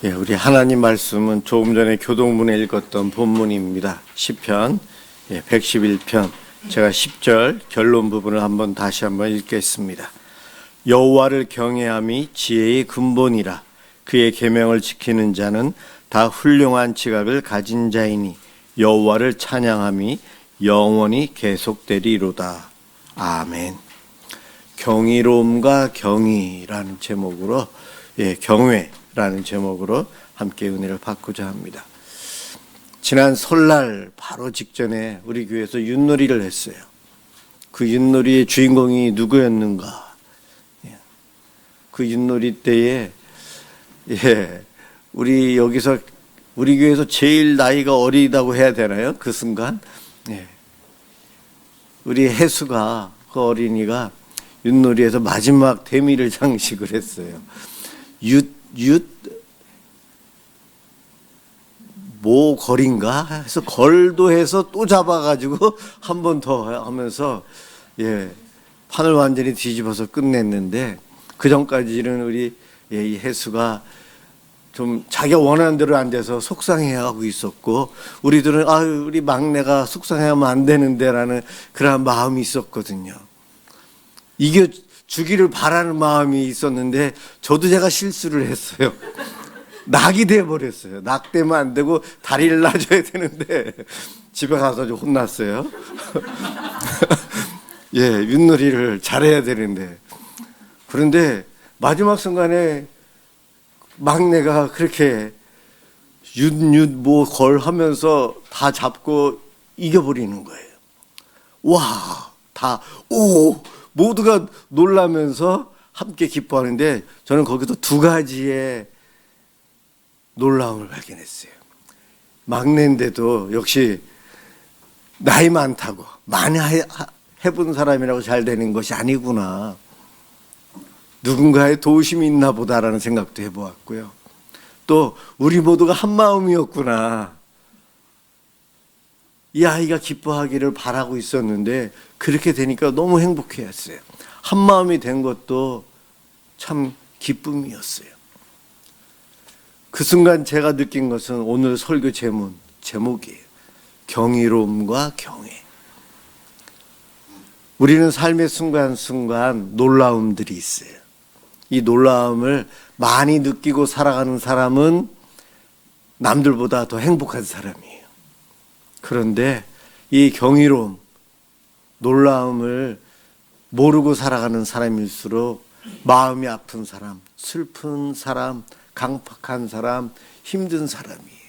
우리 하나님 말씀은 조금 전에 교동문에 읽었던 본문입니다. 시편 111편 제가 10절 결론 부분을 다시 한번 읽겠습니다. 여호와를 경외함이 지혜의 근본이라. 그의 계명을 지키는 자는 다 훌륭한 지각을 가진 자이니 여호와를 찬양함이 영원히 계속되리로다. 아멘. 경이로움과 경의라는 제목으로 경외라는 제목으로 함께 은혜를 받고자 합니다. 지난 설날 바로 직전에 우리 교회에서 윷놀이를 했어요. 그 윷놀이의 주인공이 누구였는가? 그 윷놀이 때에 우리 교회에서 제일 나이가 어리다고 해야 되나요? 그 순간 우리 혜수가, 그 어린이가 윷놀이에서 마지막 대미를 장식을 했어요. 뭐 걸인가 해서 걸도 해서 또 잡아가지고 한 번 더 하면서 판을 완전히 뒤집어서 끝냈는데, 그 전까지는 우리 이 혜수가 좀 자기가 원하는 대로 안 돼서 속상해하고 있었고, 우리들은 우리 막내가 속상해하면 안 되는데라는 그런 마음이 있었거든요. 이겨 주기를 바라는 마음이 있었는데 제가 실수를 했어요. 낙이 돼버렸어요. 낙되면 안 되고 다리를 놔줘야 되는데 집에 가서 좀 혼났어요. 윷놀이를 잘해야 되는데. 그런데 마지막 순간에 막내가 그렇게 윷 걸 하면서 다 잡고 이겨버리는 거예요. 모두가 놀라면서 함께 기뻐하는데, 저는 거기서 두 가지의 놀라움을 발견했어요. 막내인데도 역시 나이 많다고 많이 해본 사람이라고 잘 되는 것이 아니구나, 누군가의 도우심이 있나 보다라는 생각도 해보았고요. 또 우리 모두가 한 마음이었구나, 이 아이가 기뻐하기를 바라고 있었는데 그렇게 되니까 너무 행복해했어요. 한 마음이 된 것도 참 기쁨이었어요. 그 순간 제가 느낀 것은 오늘 설교 제목이에요. 경이로움과 경외. 우리는 삶의 순간순간 놀라움들이 있어요. 이 놀라움을 많이 느끼고 살아가는 사람은 남들보다 더 행복한 사람이에요. 그런데 이 경이로움, 놀라움을 모르고 살아가는 사람일수록 마음이 아픈 사람, 슬픈 사람, 강팍한 사람, 힘든 사람이에요.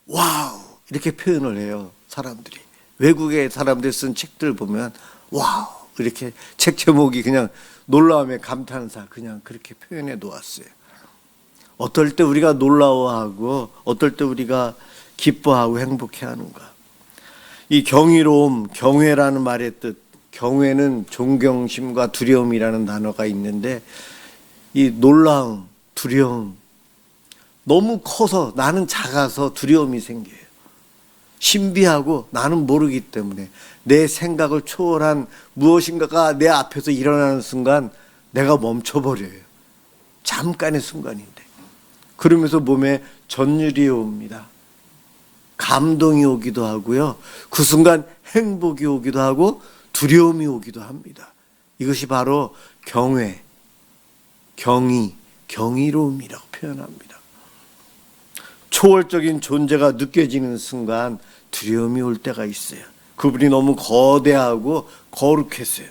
와우 이렇게 표현을 해요, 사람들이. 외국의 사람들 쓴 책들 보면 와우 이렇게 책 제목이 그냥 놀라움의 감탄사, 그냥 그렇게 표현해 놓았어요. 어떨 때 우리가 놀라워하고 어떨 때 우리가 기뻐하고 행복해하는가. 이 경이로움, 경외라는 말의 뜻, 경외는 존경심과 두려움이라는 단어가 있는데, 이 놀라움, 두려움, 너무 커서 나는 작아서 두려움이 생겨요. 신비하고 나는 모르기 때문에 내 생각을 초월한 무엇인가가 내 앞에서 일어나는 순간 내가 멈춰버려요. 잠깐의 순간인데. 그러면서 몸에 전율이 옵니다. 감동이 오기도 하고요, 그 순간 행복이 오기도 하고 두려움이 오기도 합니다. 이것이 바로 경외, 경의, 경이로움이라고 표현합니다. 초월적인 존재가 느껴지는 순간 두려움이 올 때가 있어요. 그분이 너무 거대하고 거룩했어요.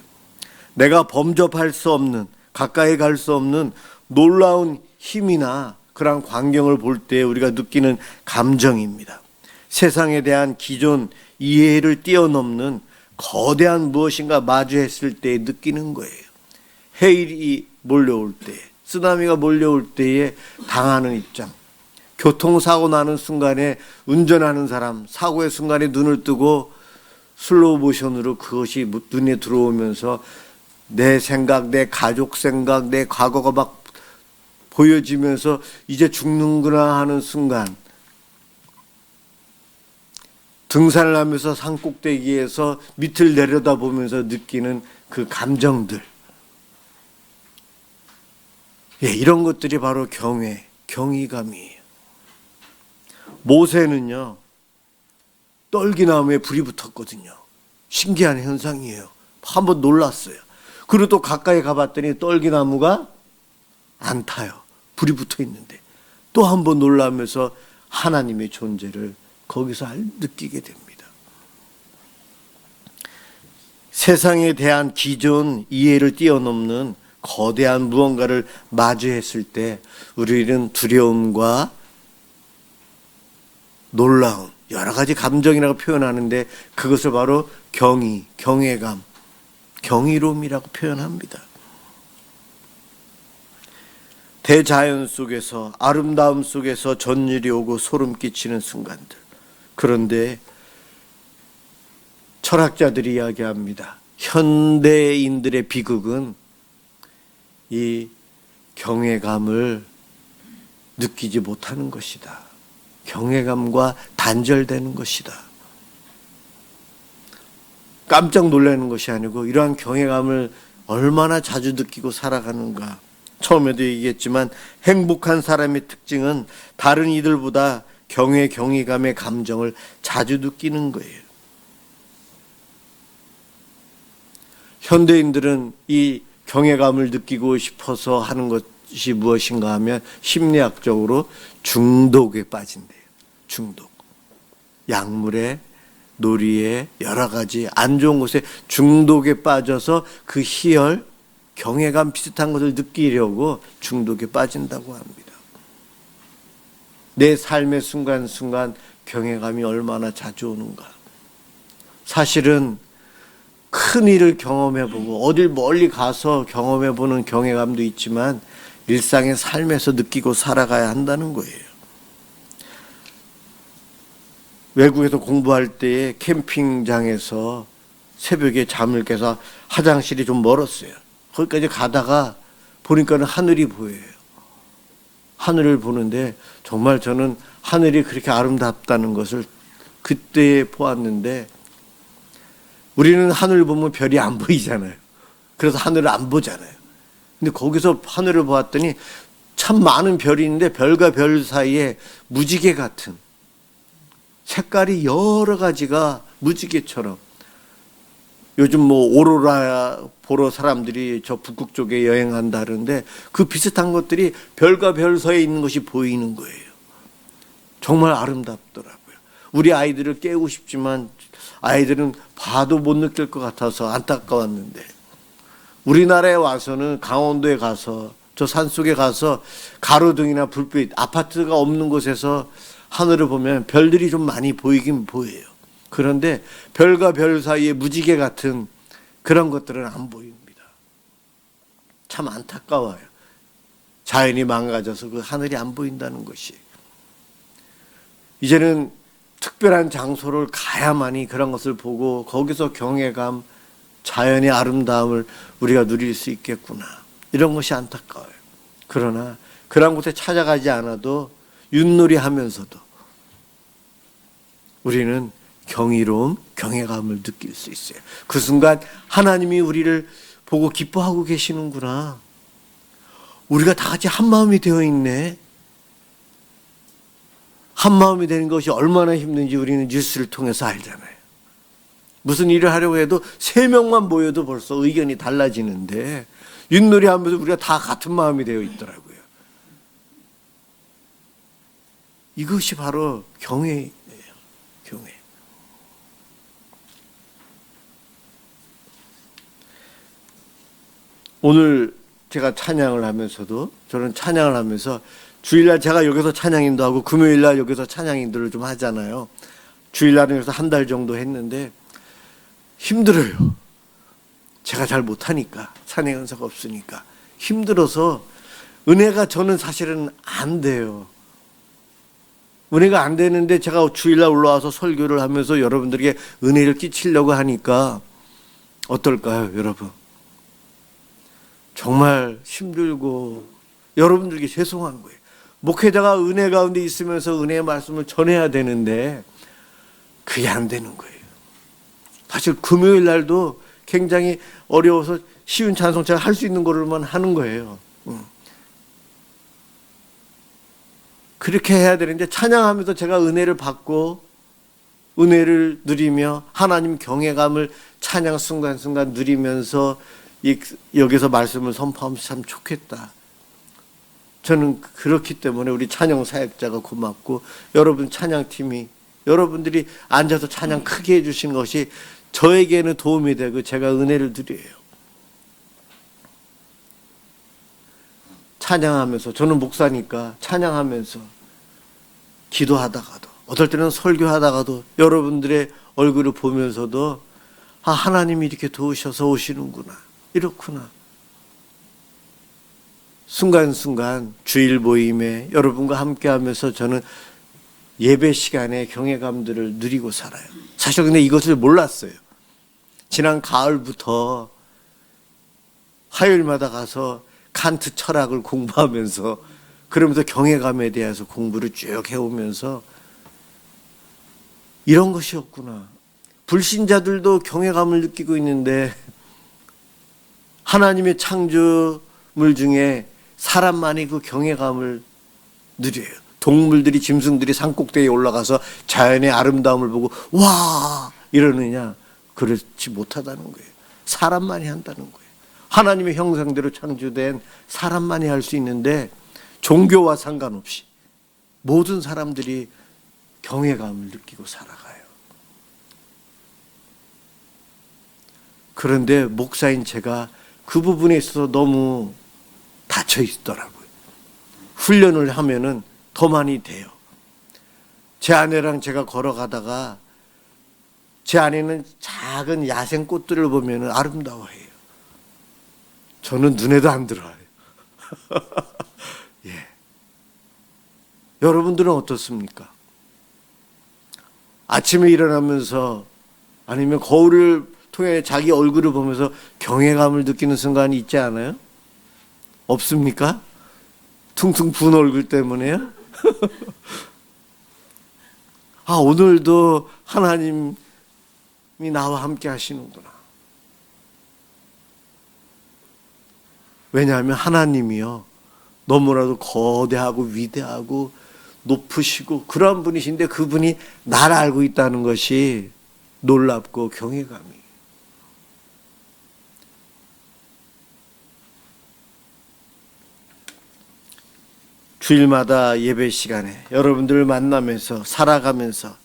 내가 범접할 수 없는, 가까이 갈 수 없는 놀라운 힘이나 그런 광경을 볼 때 우리가 느끼는 감정입니다. 세상에 대한 기존 이해를 뛰어넘는 거대한 무엇인가 마주했을 때 느끼는 거예요. 해일이 몰려올 때, 쓰나미가 몰려올 때에 당하는 입장. 교통사고 나는 순간에 운전하는 사람, 사고의 순간에 눈을 뜨고 슬로우 모션으로 그것이 눈에 들어오면서 내 생각, 내 가족 생각, 내 과거가 막 보여지면서 이제 죽는구나 하는 순간, 등산을 하면서 산 꼭대기에서 밑을 내려다보면서 느끼는 그 감정들, 예, 이런 것들이 바로 경외, 경이감이에요. 모세는요, 떨기나무에 불이 붙었거든요. 신기한 현상이에요. 한번 놀랐어요. 그리고 또 가까이 가봤더니 떨기나무가 안 타요. 불이 붙어 있는데 또 한번 놀라면서 하나님의 존재를 거기서 느끼게 됩니다. 세상에 대한 기존 이해를 뛰어넘는 거대한 무언가를 마주했을 때 우리는 두려움과 놀라움, 여러 가지 감정이라고 표현하는데 그것을 바로 경의, 경외감, 경이로움이라고 표현합니다. 대자연 속에서, 아름다움 속에서 전율이 오고 소름 끼치는 순간들. 그런데 철학자들이 이야기합니다. 현대인들의 비극은 이 경외감을 느끼지 못하는 것이다. 경외감과 단절되는 것이다. 깜짝 놀라는 것이 아니고 이러한 경외감을 얼마나 자주 느끼고 살아가는가. 처음에도 얘기했지만 행복한 사람의 특징은 다른 이들보다 경외, 경이감의 감정을 자주 느끼는 거예요. 현대인들은 이 경외감을 느끼고 싶어서 하는 것이 무엇인가 하면 심리학적으로 중독에 빠진대요. 중독. 약물에, 놀이에, 여러 가지 안 좋은 곳에 중독에 빠져서 그 희열, 경외감 비슷한 것을 느끼려고 중독에 빠진다고 합니다. 내 삶의 순간순간 경외감이 얼마나 자주 오는가. 사실은 큰 일을 경험해보고 어딜 멀리 가서 경험해보는 경외감도 있지만 일상의 삶에서 느끼고 살아가야 한다는 거예요. 외국에서 공부할 때에 캠핑장에서 새벽에 잠을 깨서 화장실이 좀 멀었어요. 거기까지 가다가 보니까는 하늘이 보여요. 하늘을 보는데 정말 저는 하늘이 그렇게 아름답다는 것을 그때 보았는데 우리는 하늘을 보면 별이 안 보이잖아요. 그래서 하늘을 안 보잖아요. 근데 거기서 하늘을 보았더니 참 많은 별이 있는데 별과 별 사이에 무지개 같은 색깔이 여러 가지가 무지개처럼 요즘 뭐 오로라 보러 사람들이 저 북극 쪽에 여행한다는데 그 비슷한 것들이 별과 별 사이에 있는 것이 보이는 거예요. 정말 아름답더라고요. 우리 아이들을 깨우고 싶지만 아이들은 봐도 못 느낄 것 같아서 안타까웠는데 우리나라에 와서는 강원도에 가서 저 산속에 가서 가로등이나 불빛, 아파트가 없는 곳에서 하늘을 보면 별들이 좀 많이 보이긴 보여요. 그런데 별과 별 사이에 무지개 같은 그런 것들은 안 보입니다. 참 안타까워요. 자연이 망가져서 그 하늘이 안 보인다는 것이. 이제는 특별한 장소를 가야만이 그런 것을 보고 거기서 경외감, 자연의 아름다움을 우리가 누릴 수 있겠구나. 이런 것이 안타까워요. 그러나 그런 곳에 찾아가지 않아도 윷놀이 하면서도 우리는 경이로움, 경외감을 느낄 수 있어요. 그 순간 하나님이 우리를 보고 기뻐하고 계시는구나. 우리가 다 같이 한 마음이 되어 있네. 한 마음이 되는 것이 얼마나 힘든지 우리는 뉴스를 통해서 알잖아요. 무슨 일을 하려고 해도 3명만 모여도 벌써 의견이 달라지는데 윷놀이 하면서 우리가 다 같은 마음이 되어 있더라고요. 이것이 바로 경외예요. 경외. 오늘 제가 찬양을 하면서도 저는 찬양을 하면서 주일날 제가 여기서 찬양인도 하고 금요일날 여기서 찬양인도를 좀 하잖아요. 주일날은 여기서 한 달 정도 했는데 힘들어요. 제가 잘 못하니까 찬양 연사가 없으니까 힘들어서 은혜가 저는 사실은 안 돼요. 은혜가 안 되는데 제가 주일날 올라와서 설교를 하면서 여러분들에게 은혜를 끼치려고 하니까 어떨까요, 여러분? 정말 힘들고 여러분들에게 죄송한 거예요. 목회자가 은혜 가운데 있으면서 은혜의 말씀을 전해야 되는데 그게 안 되는 거예요. 사실 금요일 날도 굉장히 어려워서 쉬운 찬송처럼 할 수 있는 거로만 하는 거예요. 그렇게 해야 되는데 찬양하면서 제가 은혜를 받고 은혜를 누리며 하나님 경외감을 찬양 순간순간 누리면서 여기서 말씀을 선포하면 참 좋겠다. 저는 그렇기 때문에 우리 찬양 사역자가 고맙고 여러분 찬양팀이 여러분들이 앉아서 찬양 크게 해주신 것이 저에게는 도움이 되고 제가 은혜를 드려요. 찬양하면서 저는 목사니까 찬양하면서 기도하다가도 어떨 때는 설교하다가도 여러분들의 얼굴을 보면서도 하나님이 이렇게 도우셔서 오시는구나 이렇구나. 순간순간 주일 모임에 여러분과 함께하면서 저는 예배 시간에 경외감들을 누리고 살아요. 사실 근데 이것을 몰랐어요. 지난 가을부터 화요일마다 가서 칸트 철학을 공부하면서 그러면서 경외감에 대해서 공부를 쭉 해오면서 이런 것이었구나. 불신자들도 경외감을 느끼고 있는데 하나님의 창조물 중에 사람만이 그 경외감을 누려요. 동물들이 짐승들이 산꼭대기에 올라가서 자연의 아름다움을 보고 와 이러느냐? 그렇지 못하다는 거예요. 사람만이 한다는 거예요. 하나님의 형상대로 창조된 사람만이 할 수 있는데 종교와 상관없이 모든 사람들이 경외감을 느끼고 살아가요. 그런데 목사인 제가 그 부분에 있어서 너무 닫혀 있더라고요. 훈련을 하면은 더 많이 돼요. 제 아내랑 제가 걸어가다가 제 안에는 작은 야생 꽃들을 보면 아름다워해요. 저는 눈에도 안 들어와요. 예. 여러분들은 어떻습니까? 아침에 일어나면서 아니면 거울을 통해 자기 얼굴을 보면서 경외감을 느끼는 순간이 있지 않아요? 없습니까? 퉁퉁 부은 얼굴 때문에요? 오늘도 하나님이 나와 함께 하시는구나. 왜냐하면 하나님이요 너무나도 거대하고 위대하고 높으시고 그러한 분이신데 그분이 나를 알고 있다는 것이 놀랍고 경외감이. 주일마다 예배 시간에 여러분들을 만나면서 살아가면서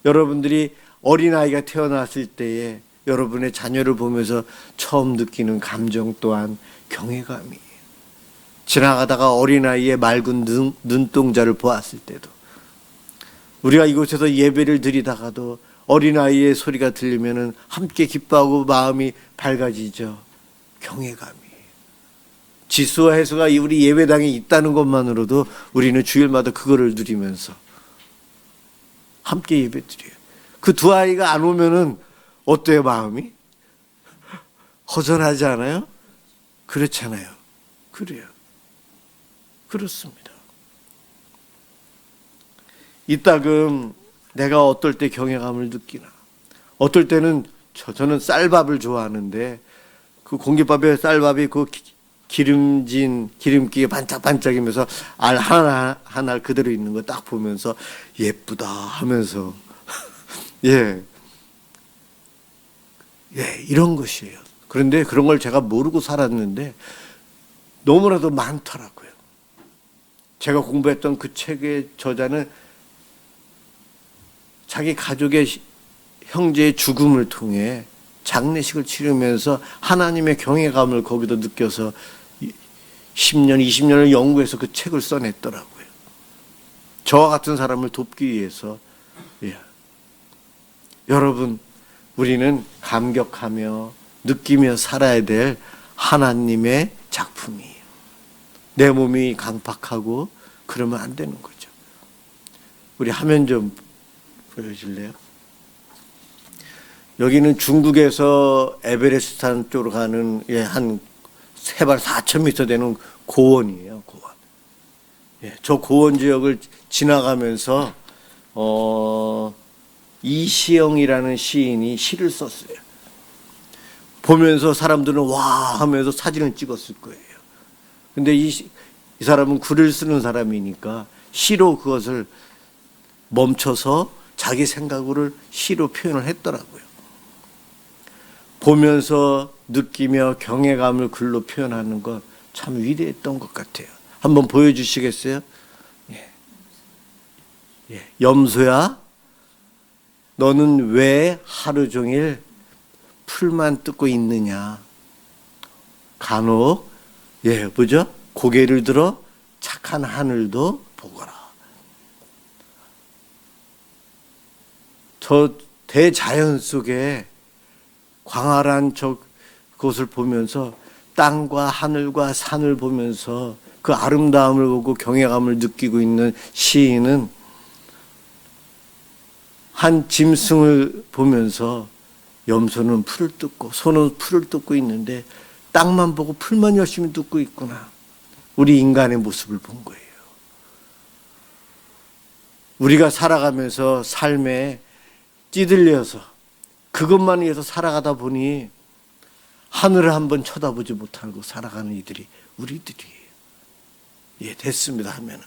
여러분들이 어린아이가 태어났을 때에 여러분의 자녀를 보면서 처음 느끼는 감정 또한 경외감이에요. 지나가다가 어린아이의 맑은 눈동자를 보았을 때도 우리가 이곳에서 예배를 드리다가도 어린아이의 소리가 들리면 함께 기뻐하고 마음이 밝아지죠. 경외감이. 지수와 해수가 우리 예배당에 있다는 것만으로도 우리는 주일마다 그거를 누리면서 함께 예배 드려요. 그 두 아이가 안 오면은 어때요 마음이? 허전하지 않아요? 그렇잖아요. 그래요. 그렇습니다. 이따금 내가 어떨 때 경외감을 느끼나. 어떨 때는 저는 쌀밥을 좋아하는데 그 공깃밥에 쌀밥이 그 기름기가 반짝반짝이면서 알 하나 그대로 있는 거 딱 보면서 예쁘다 하면서 예, 이런 것이에요. 그런데 그런 걸 제가 모르고 살았는데 너무나도 많더라고요. 제가 공부했던 그 책의 저자는 자기 가족의 형제의 죽음을 통해 장례식을 치르면서 하나님의 경외감을 거기도 느껴서 10년, 20년을 연구해서 그 책을 써냈더라고요. 저와 같은 사람을 돕기 위해서. 예. 여러분, 우리는 감격하며 느끼며 살아야 될 하나님의 작품이에요. 내 몸이 강팍하고 그러면 안 되는 거죠. 우리 화면 좀 보여줄래요? 여기는 중국에서 에베레스트 쪽으로 가는 한 해발 4,000m 되는 고원이에요. 고원. 저 고원 지역을 지나가면서 이시영이라는 시인이 시를 썼어요. 보면서 사람들은 와 하면서 사진을 찍었을 거예요. 근데 이 사람은 글을 쓰는 사람이니까 시로 그것을 멈춰서 자기 생각으로 시로 표현을 했더라고요. 보면서 느끼며 경외감을 글로 표현하는 것 참 위대했던 것 같아요. 한번 보여주시겠어요? 염소야, 너는 왜 하루 종일 풀만 뜯고 있느냐? 간혹 뭐죠? 고개를 들어 착한 하늘도 보거라. 저 대자연 속에 광활한 그것을 보면서 땅과 하늘과 산을 보면서 그 아름다움을 보고 경외감을 느끼고 있는 시인은 한 짐승을 보면서 염소는 풀을 뜯고 소는 풀을 뜯고 있는데 땅만 보고 풀만 열심히 뜯고 있구나. 우리 인간의 모습을 본 거예요. 우리가 살아가면서 삶에 찌들려서 그것만 위해서 살아가다 보니 하늘을 한번 쳐다보지 못하고 살아가는 이들이 우리들이에요. 됐습니다 하면은.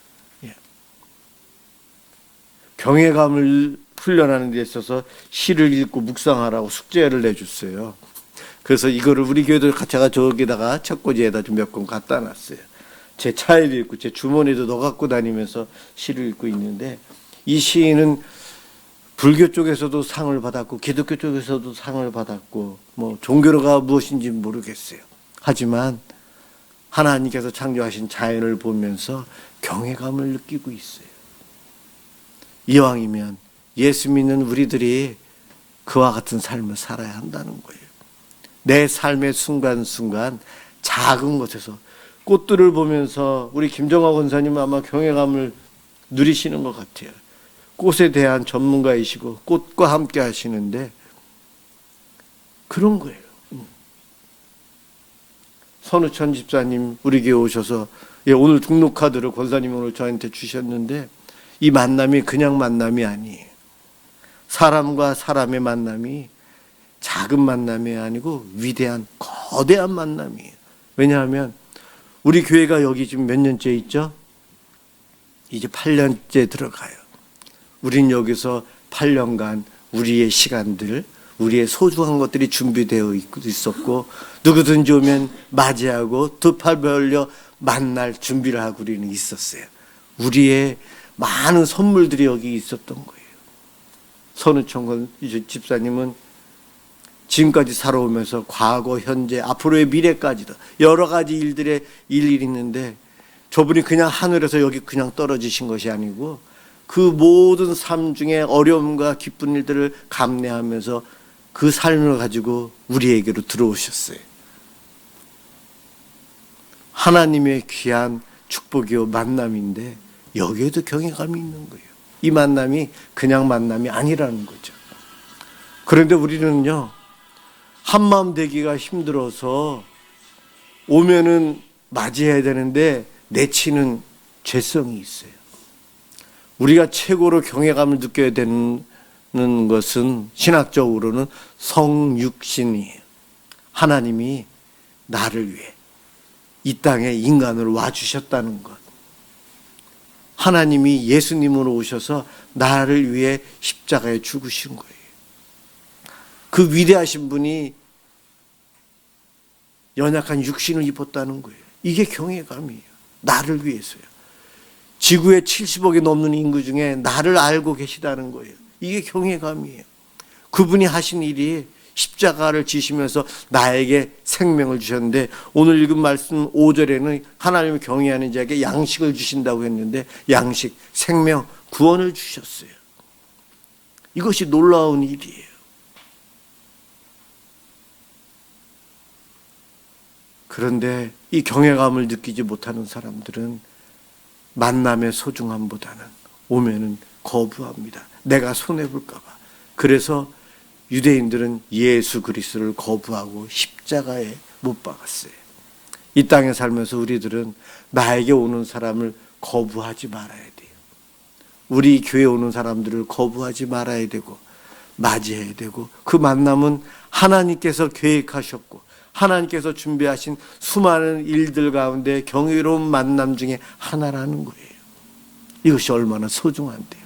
경외감을 훈련하는 데 있어서 시를 읽고 묵상하라고 숙제를 내줬어요. 그래서 이거를 우리 교회도 제가 저기다가 책꽂이에다 좀 몇 권 갖다 놨어요. 제 차에도 있고 제 주머니에도 넣어 갖고 다니면서 시를 읽고 있는데, 이 시인은 불교 쪽에서도 상을 받았고 기독교 쪽에서도 상을 받았고 뭐 종교가 무엇인지 모르겠어요. 하지만 하나님께서 창조하신 자연을 보면서 경외감을 느끼고 있어요. 이왕이면 예수 믿는 우리들이 그와 같은 삶을 살아야 한다는 거예요. 내 삶의 순간순간 작은 것에서 꽃들을 보면서 우리 김정화 권사님은 아마 경외감을 누리시는 것 같아요. 꽃에 대한 전문가이시고 꽃과 함께 하시는데 그런 거예요. 선우천 집사님 우리 교회 오셔서 오늘 등록카드를 권사님이 오늘 저한테 주셨는데, 이 만남이 그냥 만남이 아니에요. 사람과 사람의 만남이 작은 만남이 아니고 위대한 거대한 만남이에요. 왜냐하면 우리 교회가 여기 지금 몇 년째 있죠? 이제 8년째 들어가요. 우린 여기서 8년간 우리의 시간들, 우리의 소중한 것들이 준비되어 있었고 누구든지 오면 맞이하고 두 팔 벌려 만날 준비를 하고 우리는 있었어요. 우리의 많은 선물들이 여기 있었던 거예요. 선우천 집사님은 지금까지 살아오면서 과거, 현재, 앞으로의 미래까지도 여러 가지 일들이 있는데, 저분이 그냥 하늘에서 여기 그냥 떨어지신 것이 아니고 그 모든 삶 중에 어려움과 기쁜 일들을 감내하면서 그 삶을 가지고 우리에게로 들어오셨어요. 하나님의 귀한 축복이요 만남인데 여기에도 경외감이 있는 거예요. 이 만남이 그냥 만남이 아니라는 거죠. 그런데 우리는요, 한마음 되기가 힘들어서 오면은 맞이해야 되는데 내치는 죄성이 있어요. 우리가 최고로 경외감을 느껴야 되는 것은 신학적으로는 성육신이에요. 하나님이 나를 위해 이 땅에 인간으로 와주셨다는 것. 하나님이 예수님으로 오셔서 나를 위해 십자가에 죽으신 거예요. 그 위대하신 분이 연약한 육신을 입었다는 거예요. 이게 경외감이에요. 나를 위해서요. 지구의 70억이 넘는 인구 중에 나를 알고 계시다는 거예요. 이게 경외감이에요. 그분이 하신 일이 십자가를 지시면서 나에게 생명을 주셨는데, 오늘 읽은 말씀 5절에는 하나님을 경외하는 자에게 양식을 주신다고 했는데 양식, 생명, 구원을 주셨어요. 이것이 놀라운 일이에요. 그런데 이 경외감을 느끼지 못하는 사람들은 만남의 소중함보다는 오면은 거부합니다. 내가 손해볼까 봐. 그래서 유대인들은 예수 그리스도를 거부하고 십자가에 못 박았어요. 이 땅에 살면서 우리들은 나에게 오는 사람을 거부하지 말아야 돼요. 우리 교회에 오는 사람들을 거부하지 말아야 되고 맞이해야 되고, 그 만남은 하나님께서 계획하셨고 하나님께서 준비하신 수많은 일들 가운데 경이로운 만남 중에 하나라는 거예요. 이것이 얼마나 소중한데요.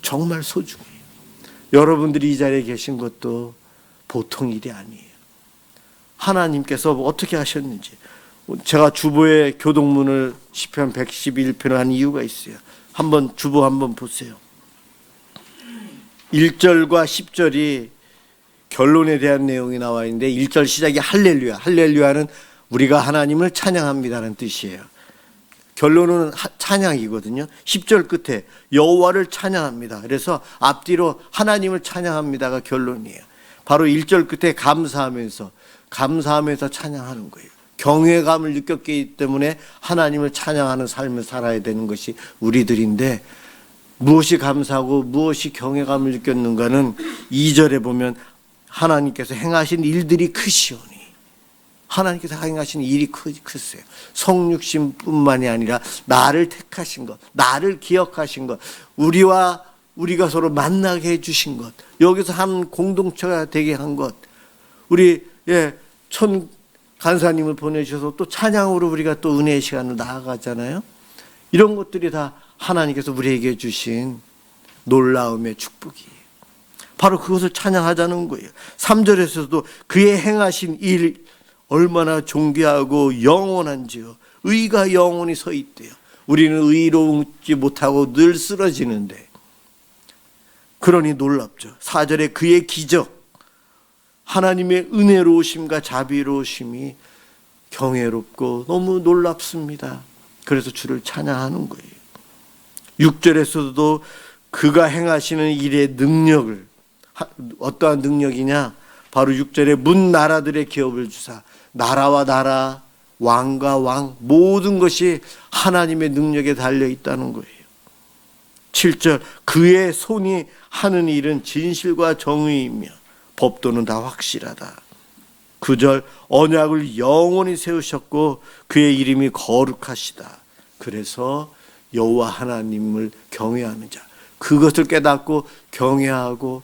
정말 소중해요. 여러분들이 이 자리에 계신 것도 보통 일이 아니에요. 하나님께서 어떻게 하셨는지. 제가 주보의 교동문을 시편 111편을 한 이유가 있어요. 한번 주보 한번 보세요. 1절과 10절이 결론에 대한 내용이 나와 있는데 1절 시작이 할렐루야. 할렐루야는 우리가 하나님을 찬양합니다라는 뜻이에요. 결론은 찬양이거든요. 10절 끝에 여호와를 찬양합니다. 그래서 앞뒤로 하나님을 찬양합니다가 결론이에요. 바로 1절 끝에 감사하면서 찬양하는 거예요. 경외감을 느꼈기 때문에 하나님을 찬양하는 삶을 살아야 되는 것이 우리들인데, 무엇이 감사하고 무엇이 경외감을 느꼈는가는 2절에 보면 하나님께서 행하신 일들이 크시오니, 하나님께서 행하신 일이 크세요. 성육신뿐만이 아니라 나를 택하신 것, 나를 기억하신 것, 우리가 서로 만나게 해주신 것, 여기서 한 공동체가 되게 한 것, 우리 천 간사님을 보내주셔서 또 찬양으로 우리가 또 은혜의 시간을 나아가잖아요. 이런 것들이 다 하나님께서 우리에게 주신 놀라움의 축복이에요. 바로 그것을 찬양하자는 거예요. 3절에서도 그의 행하신 일 얼마나 존귀하고 영원한지요. 의가 영원히 서 있대요. 우리는 의로우지 못하고 늘 쓰러지는데, 그러니 놀랍죠. 4절에 그의 기적, 하나님의 은혜로우심과 자비로우심이 경외롭고 너무 놀랍습니다. 그래서 주를 찬양하는 거예요. 6절에서도 그가 행하시는 일의 능력을, 어떠한 능력이냐, 바로 6절에 문 나라들의 기업을 주사, 나라와 나라, 왕과 왕, 모든 것이 하나님의 능력에 달려 있다는 거예요. 7절 그의 손이 하는 일은 진실과 정의이며 법도는 다 확실하다. 9절 언약을 영원히 세우셨고 그의 이름이 거룩하시다. 그래서 여호와 하나님을 경외하는 자, 그것을 깨닫고 경외하고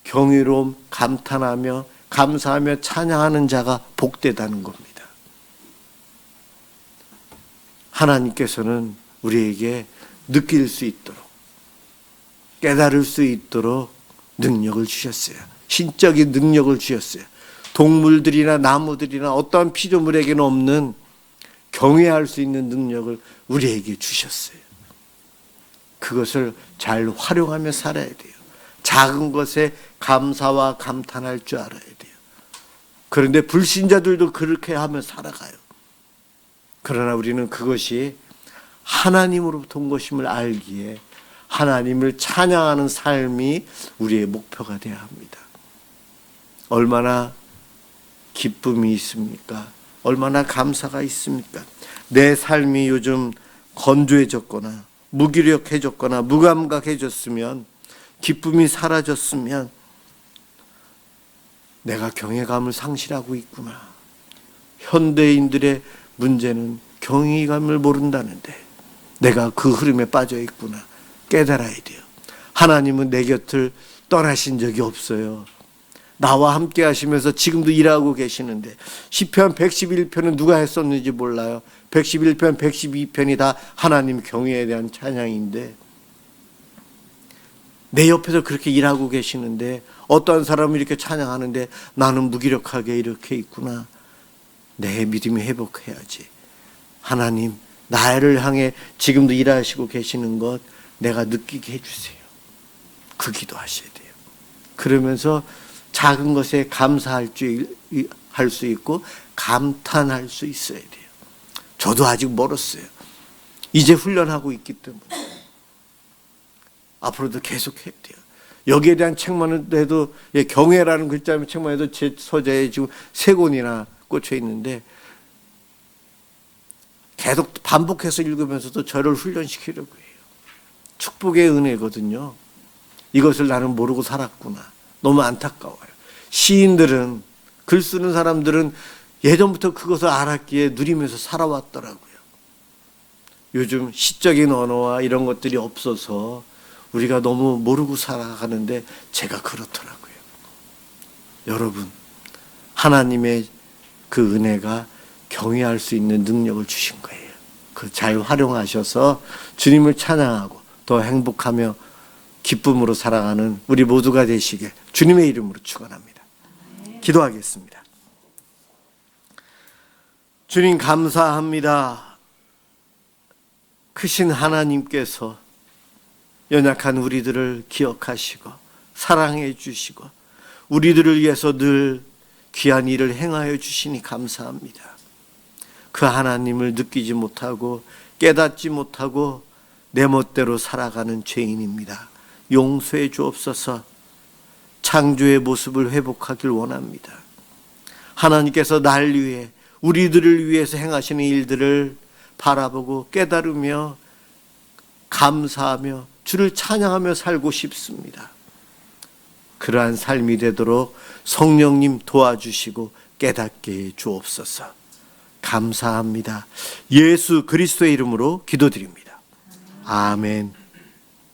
경외로움 감탄하며 감사하며 찬양하는 자가 복되다는 겁니다. 하나님께서는 우리에게 느낄 수 있도록, 깨달을 수 있도록 능력을 주셨어요. 신적인 능력을 주셨어요. 동물들이나 나무들이나 어떠한 피조물에게는 없는 경외할 수 있는 능력을 우리에게 주셨어요. 그것을 잘 활용하며 살아야 돼요. 작은 것에 감사와 감탄할 줄 알아야 돼요. 그런데 불신자들도 그렇게 하며 살아가요. 그러나 우리는 그것이 하나님으로부터 온 것임을 알기에 하나님을 찬양하는 삶이 우리의 목표가 되어야 합니다. 얼마나 기쁨이 있습니까? 얼마나 감사가 있습니까? 내 삶이 요즘 건조해졌거나 무기력해졌거나 무감각해졌으면, 기쁨이 사라졌으면 내가 경외감을 상실하고 있구나. 현대인들의 문제는 경외감을 모른다는데 내가 그 흐름에 빠져 있구나. 깨달아야 돼요. 하나님은 내 곁을 떠나신 적이 없어요. 나와 함께 하시면서 지금도 일하고 계시는데, 시편 111편은 누가 했었는지 몰라요. 111편, 112편이 다 하나님 경외에 대한 찬양인데, 내 옆에서 그렇게 일하고 계시는데 어떤 사람이 이렇게 찬양하는데 나는 무기력하게 이렇게 있구나. 내 믿음이 회복해야지. 하나님, 나를 향해 지금도 일하시고 계시는 것 내가 느끼게 해주세요. 그 기도하셔야 돼요. 그러면서 작은 것에 감사할 수 있고 감탄할 수 있어야 돼요. 저도 아직 멀었어요. 이제 훈련하고 있기 때문에 앞으로도 계속 해야 돼요. 여기에 대한 책만 해도, 경외라는 글자면 책만 해도 제 서재에 지금 3권이나 꽂혀 있는데 계속 반복해서 읽으면서도 저를 훈련시키려고 해요. 축복의 은혜거든요. 이것을 나는 모르고 살았구나. 너무 안타까워요. 시인들은, 글 쓰는 사람들은 예전부터 그것을 알았기에 누리면서 살아왔더라고요. 요즘 시적인 언어와 이런 것들이 없어서 우리가 너무 모르고 살아가는데 제가 그렇더라고요. 여러분, 하나님의 그 은혜가 경외할 수 있는 능력을 주신 거예요. 잘 활용하셔서 주님을 찬양하고 더 행복하며 기쁨으로 살아가는 우리 모두가 되시게 주님의 이름으로 축원합니다. 기도하겠습니다. 주님 감사합니다. 크신 하나님께서 연약한 우리들을 기억하시고 사랑해 주시고 우리들을 위해서 늘 귀한 일을 행하여 주시니 감사합니다. 그 하나님을 느끼지 못하고 깨닫지 못하고 내 멋대로 살아가는 죄인입니다. 용서해 주옵소서. 창조의 모습을 회복하길 원합니다. 하나님께서 날 위해 우리들을 위해서 행하시는 일들을 바라보고 깨달으며 감사하며 주를 찬양하며 살고 싶습니다. 그러한 삶이 되도록 성령님 도와주시고 깨닫게 해 주옵소서. 감사합니다. 예수 그리스도의 이름으로 기도드립니다. 아멘.